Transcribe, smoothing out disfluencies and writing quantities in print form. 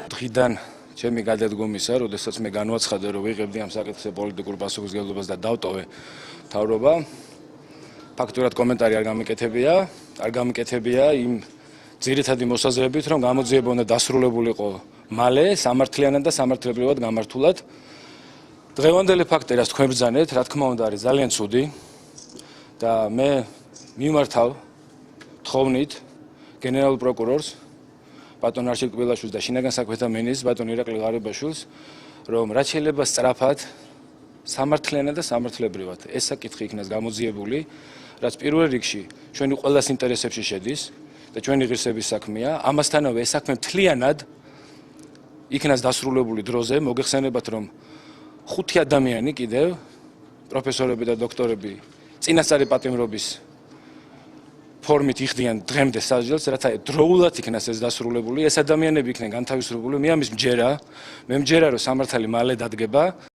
დღიდან ჩემი გადადგომისა, როდესაც მე განვაცხადე, რომ ვიღებდი ამ საკითხზე პოლიტიკურ პასუხისმგებლობას და დავტოვე მთავრობა, ფაქტურად კომენტარი არ გამიკეთებია იმ ძირითადი მოსაზრებით, რომ გამოძიება უნდა დასრულებულიყო მალე, სამართლიანად და სამართლებრივად გამართულად. დღევანდელი ფაქტი, რაც თქვენ ბრძანეთ, რა თქმა უნდა, არის ძალიან ცუდი და მე მიმართავ თხოვნით გენერალურ პროკურორს ბატონ არჩილ კბილაშვილს და შინაგან საქმეთა მინისტრს ბატონ ირაკლი ღარიბაშვილს, რომ რაც შეიძლება სწრაფად, სამართლიანად და სამართლებრივად ეს საკითხი იქნას გამოძიებული, რაც პირველ რიგში ჩვენი ყველას ინტერესებში შედის და ჩვენი ღირსების საქმეა. ამასთანავე ეს საქმე მთლიანად იქნას დასრულებული დროზე. მოგეხსენებათ, რომ 5 ადამიანი კიდევ პროფესორები და დოქტორები წინასწარი პატიმრობის ფორმით იხდიან დღემდე სასჯელს, რათა დროულად იქნას ეს დასრულებული. ეს ადამიანები იქნენ განთავისუფლებული. მე ამის მჯერა, რომ სამართალი მალე დადგება.